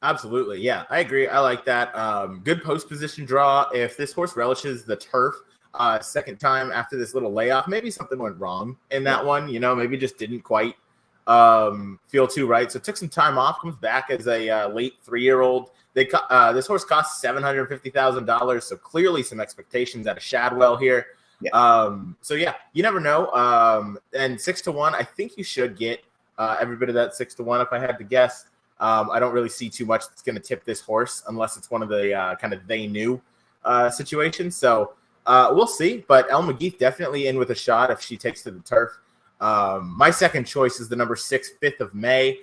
Absolutely. Yeah, I agree. I like that. Good post position draw. If this horse relishes the turf second time after this little layoff, maybe something went wrong in that one. Maybe just didn't quite feel too right. So took some time off, comes back as a late 3-year-old. This horse costs $750,000. So clearly some expectations out of Shadwell here. Yeah. So yeah, you never know. And 6-1, I think you should get every bit of that 6-1 if I had to guess. I don't really see too much that's going to tip this horse unless it's one of the kind of they knew situations. So we'll see. But El McGeeth definitely in with a shot if she takes to the turf. My second choice is the number 6, 5th of May.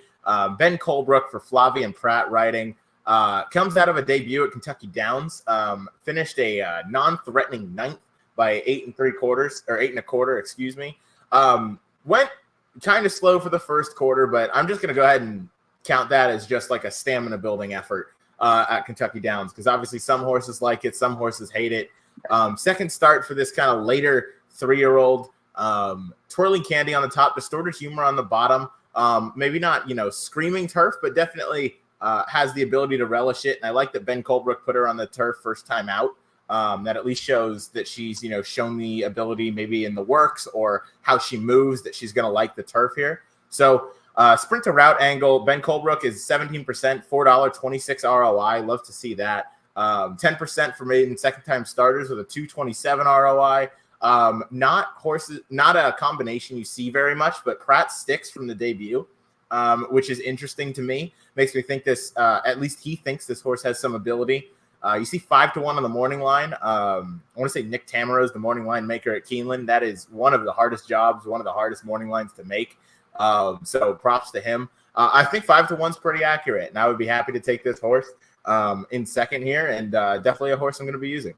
Ben Colebrook for Flavian Pratt riding. Comes out of a debut at Kentucky Downs. Finished a non-threatening 9th by 8 1/4, excuse me. Went kind of slow for the first quarter, but I'm just going to go ahead and count that as just like a stamina building effort at Kentucky Downs, because obviously some horses like it, some horses hate it. Second start for this kind of later 3-year-old. Twirling Candy on the top, Distorted Humor on the bottom. Maybe not, screaming turf, but definitely has the ability to relish it. And I like that Ben Colebrook put her on the turf first time out. That at least shows that she's, shown the ability maybe in the works or how she moves that she's going to like the turf here. So sprint to route angle, Ben Colebrook is 17%, $4.26 ROI. Love to see that. 10% for maiden second time starters with a 227 ROI. Not a combination you see very much, but Pratt sticks from the debut, which is interesting to me. Makes me think this, at least he thinks this horse has some ability. You see 5-1 on the morning line. I want to say Nick Tamaro is the morning line maker at Keeneland. That is one of the hardest jobs, one of the hardest morning lines to make. So props to him. I think 5-1 is pretty accurate, and I would be happy to take this horse in second here, and definitely a horse I'm going to be using.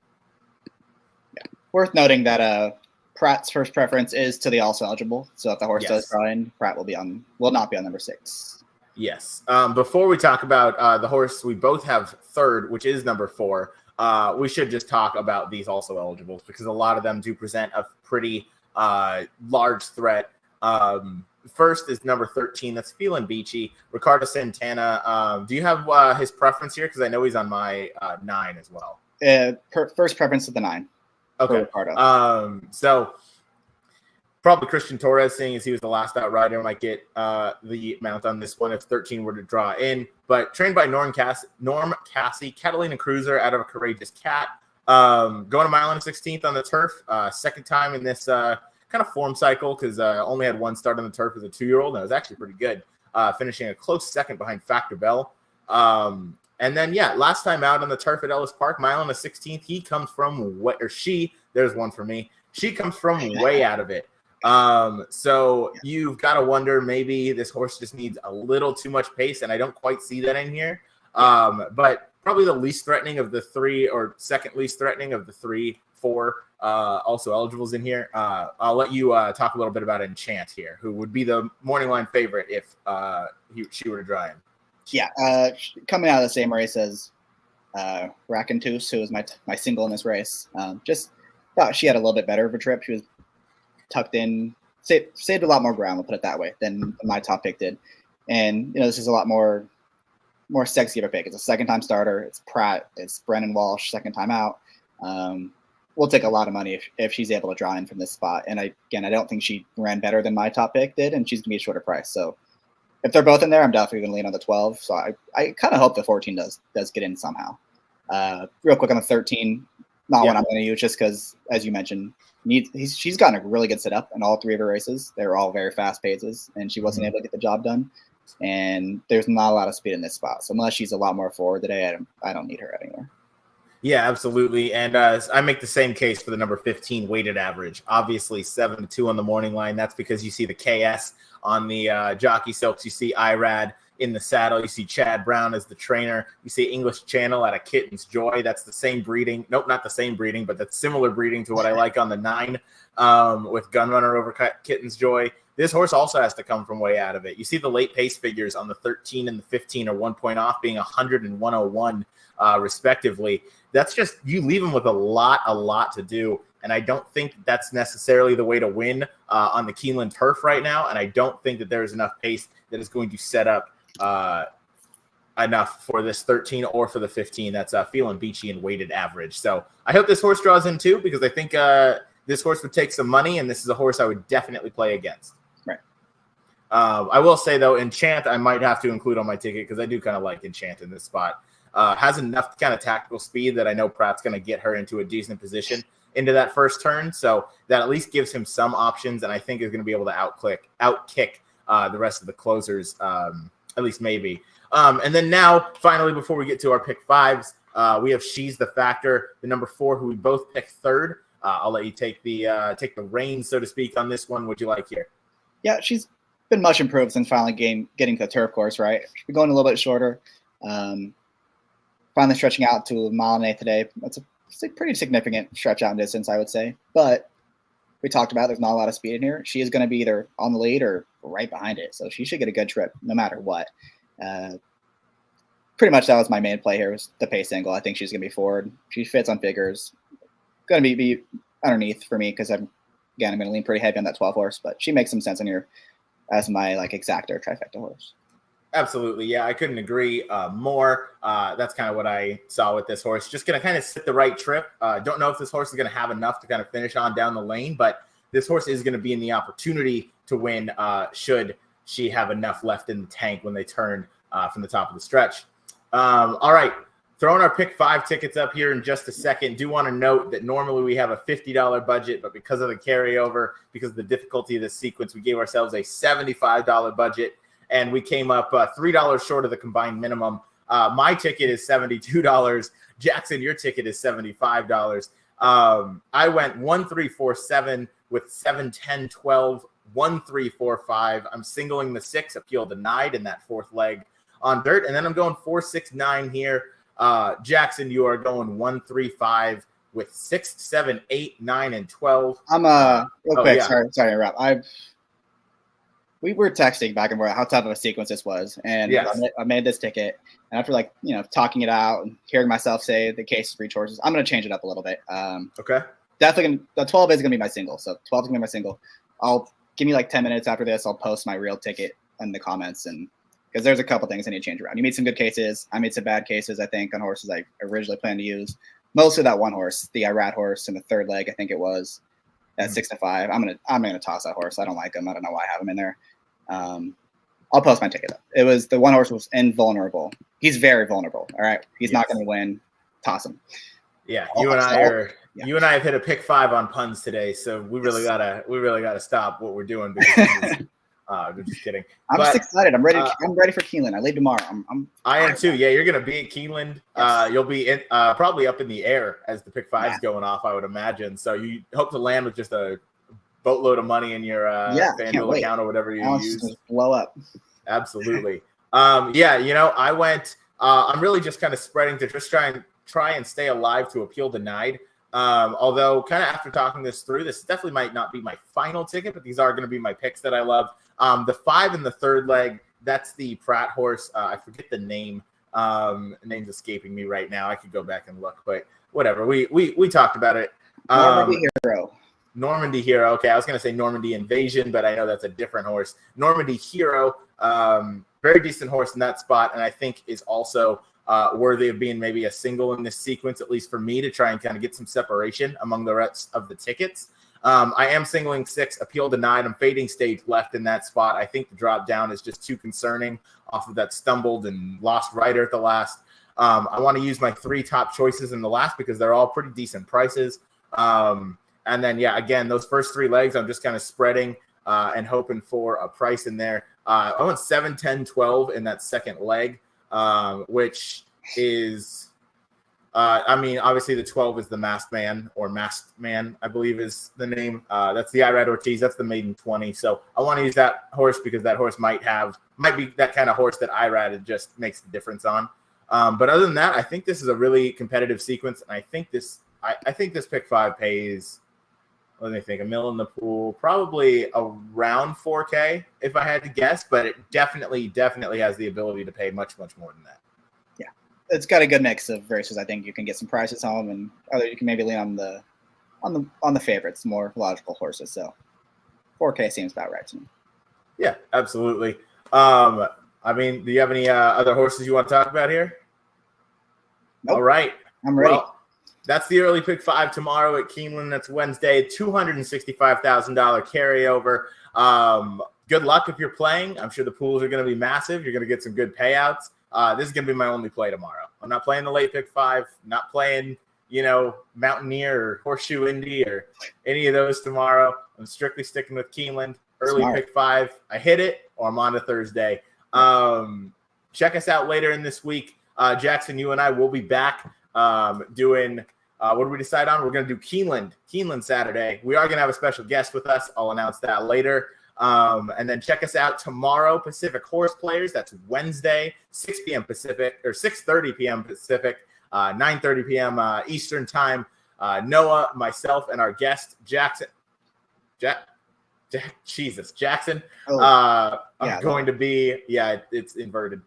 Worth noting that Pratt's first preference is to the also eligible. So if the horse does Yes. draw in, Pratt will not be on number 6. Yes. Before we talk about the horse we both have third, which is number 4, we should just talk about these also eligibles because a lot of them do present a pretty large threat. First is number 13. That's Feeling Beachy. Ricardo Santana. Do you have his preference here? Because I know he's on my 9 as well. First preference to the 9. Okay. Ricardo. So probably Christian Torres, seeing as he was the last outrider, might get the mount on this one if 13 were to draw in. But trained by Norm Cassie, Catalina Cruiser out of a Courageous Cat. Going to mile and 16th on the turf. Second time in this kind of form cycle because only had one start on the turf as a 2-year-old. And it was actually pretty good, finishing a close second behind Factor Bell. And then, last time out on the turf at Ellis Park, mile and 16th, he comes from there's one for me. She comes from way out of it. So you've got to wonder, maybe this horse just needs a little too much pace, and I don't quite see that in here. But probably the least threatening of the 3, or second least threatening of the 3, 4 also eligibles in here. I'll let you talk a little bit about Enchant here, who would be the morning line favorite if she were to draw in. Yeah, coming out of the same race as Racontus, who was my single in this race. Just thought she had a little bit better of a trip. She was tucked in, saved a lot more ground, we'll put it that way, than my top pick did. And this is a lot more sexy of a pick. It's a second-time starter. It's Pratt. It's Brennan Walsh, second time out. We'll take a lot of money if she's able to draw in from this spot. And I don't think she ran better than my top pick did, and she's gonna be a shorter price. So if they're both in there, I'm definitely gonna lean on the 12. So I kind of hope the 14 does get in somehow. Real quick on the 13, not one I'm going to use just because, as you mentioned, she's gotten a really good setup in all 3 of her races. They were all very fast paces, and she wasn't able to get the job done. And there's not a lot of speed in this spot. So unless she's a lot more forward today, I don't need her anywhere. Yeah, absolutely. And I make the same case for the number 15 weighted average. Obviously, 7-2 on the morning line. That's because you see the KS on the jockey silks. You see Irad in the saddle. You see Chad Brown as the trainer. You see English Channel at a Kitten's Joy. That's the same breeding. Nope, not the same breeding, but that's similar breeding to what I like on the 9 with Gunrunner over Kitten's Joy. This horse also has to come from way out of it. You see the late pace figures on the 13 and the 15 are 1 point off, being 100 and 101 respectively. That's just, you leave them with a lot to do. And I don't think that's necessarily the way to win on the Keeneland turf right now. And I don't think that there's enough pace that is going to set up enough for this 13 or for the 15. That's Feeling Beachy and weighted average. So I hope this horse draws in too, because I think this horse would take some money, and this is a horse I would definitely play against. Right. I will say, though, Enchant I might have to include on my ticket because I do kind of like Enchant in this spot. Has enough kind of tactical speed that I know Pratt's going to get her into a decent position into that first turn. So that at least gives him some options, and I think is going to be able to outkick the rest of the closers, at least maybe. And then now, finally, before we get to our pick 5s, we have She's the Factor, the number 4, who we both picked third. I'll let you take the reins, so to speak, on this one. What'd you like here? Yeah, she's been much improved since finally getting to the turf course, right? She's been going a little bit shorter. Finally stretching out to a mile and 8 today. It's a pretty significant stretch out in distance, I would say. But we talked about there's not a lot of speed in here. She is going to be either on the lead or right behind it. So she should get a good trip no matter what. Pretty much that was my main play here, was the pace angle. I think she's going to be forward. She fits on figures. Going to be underneath for me because I'm going to lean pretty heavy on that 12 horse. But she makes some sense in here as my exacta trifecta horse. Absolutely. Yeah, I couldn't agree more. That's kind of what I saw with this horse. Just going to kind of sit the right trip. Don't know if this horse is going to have enough to kind of finish on down the lane, but this horse is going to be in the opportunity to win should she have enough left in the tank when they turn from the top of the stretch. All right. Throwing our pick 5 tickets up here in just a second. Do want to note that normally we have a $50 budget, but because of the carryover, because of the difficulty of this sequence, we gave ourselves a $75 budget. And we came up $3 short of the combined minimum. My ticket is $72. Jackson, your ticket is $75. I went 1, 3, 4, 7 with 7, 10, 12, 1, 3, 4, 5. I'm singling the 6, appeal denied in that 4th leg on dirt. And then I'm going 4, 6, 9 here. Jackson, you are going 1, 3, 5 with 6, 7, 8, 9, and 12. I'm real quick. Sorry to interrupt. We were texting back and forth how tough of a sequence this was, and I made this ticket. And after talking it out and hearing myself say the case for each horses, I'm gonna change it up a little bit. Okay. Definitely, the 12 is gonna be my single. So 12 is gonna be my single. I'll give me like 10 minutes after this. I'll post my real ticket in the comments, and because there's a couple things I need to change around. You made some good cases. I made some bad cases. I think on horses I originally planned to use. Mostly that one horse, the Irad horse in the third leg. I think it was at 6 to 5. I'm gonna toss that horse. I don't like him. I don't know why I have him in there. I'll post my ticket up. It was the one horse was invulnerable. He's very vulnerable. All right, he's not going to win. Toss him. Yeah, you and I have hit a pick 5 on puns today, so we really gotta stop what we're doing. Because I'm just kidding. I'm just excited. I'm ready. I'm ready for Keeneland. I leave tomorrow. I am too. Yeah, you're gonna be at Keeneland. Yes. You'll be in probably up in the air as the pick 5's going off, I would imagine. So you hope to land with just a boatload of money in your FanDuel account or whatever you use. Blow up. Absolutely. I went. I'm really just kind of spreading to just try and stay alive to appeal denied. Although kind of after talking this through, this definitely might not be my final ticket, but these are going to be my picks that I love. The 5 in the third leg, that's the Pratt horse. I forget the name. Name's escaping me right now. I could go back and look, but whatever. We talked about it. Normandy Hero. Okay, I was going to say Normandy Invasion, but I know that's a different horse. Normandy Hero, very decent horse in that spot, and I think is also worthy of being maybe a single in this sequence, at least for me, to try and kind of get some separation among the rest of the tickets. I am singling 6, appeal denied. I'm fading stage left in that spot. I think the drop down is just too concerning off of that stumbled and lost rider at the last. I want to use my 3 top choices in the last because they're all pretty decent prices. And then, again, those first 3 legs, I'm just kind of spreading and hoping for a price in there. I went 7, 10, 12 in that second leg, which is, obviously the 12 is the Masked Man, or Masked Man, I believe is the name. That's the Irad Ortiz. That's the maiden 20. So I want to use that horse because that horse might be that kind of horse that Irad just makes the difference on. But other than that, I think this is a really competitive sequence, and I think this pick 5 pays. Let me think. $1 million in the pool, probably around $4K if I had to guess, but it definitely has the ability to pay much, much more than that. Yeah, it's got a good mix of races. I think you can get some prices home, and you can maybe lean on the favorites, more logical horses. So 4K seems about right to me. Yeah, absolutely. Do you have any other horses you want to talk about here? Nope. All right, I'm ready. Well, that's the early pick 5 tomorrow at Keeneland. That's Wednesday, $265,000 carryover. Good luck if you're playing. I'm sure the pools are going to be massive. You're going to get some good payouts. This is going to be my only play tomorrow. I'm not playing the late pick 5, not playing, Mountaineer or Horseshoe Indy or any of those tomorrow. I'm strictly sticking with Keeneland. Early pick 5. I hit it, or I'm on to Thursday. Check us out later in this week. Jackson, you and I will be back doing what did we decide on? We're going to do Keeneland Saturday. We are going to have a special guest with us. I'll announce that later. And then check us out tomorrow, Pacific Horse Players. That's Wednesday, 6 p.m. Pacific, or 6:30 p.m. Pacific, 9:30 p.m. Eastern time. Noah, myself, and our guest, Jackson. Jackson. Going to be, it's inverted.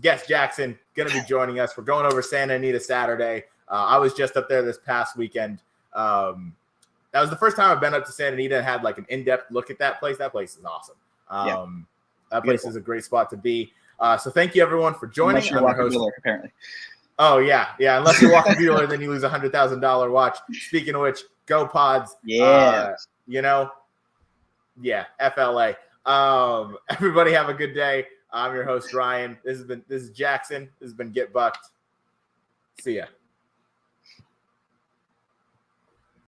Guest Jackson going to be joining us. We're going over Santa Anita Saturday. I was just up there this past weekend. That was the first time I've been up to Santa Anita and had like an in-depth look at that place. That place is awesome. That place is a great spot to be. So thank you everyone for joining. Unless you're Walker Buehler, apparently. Oh yeah. Unless you're Walker Buehler, then you lose $100,000 watch. Speaking of which, go Pods. FLA. Everybody have a good day. I'm your host, Ryan. This is Jackson. This has been Get Bucked. See ya.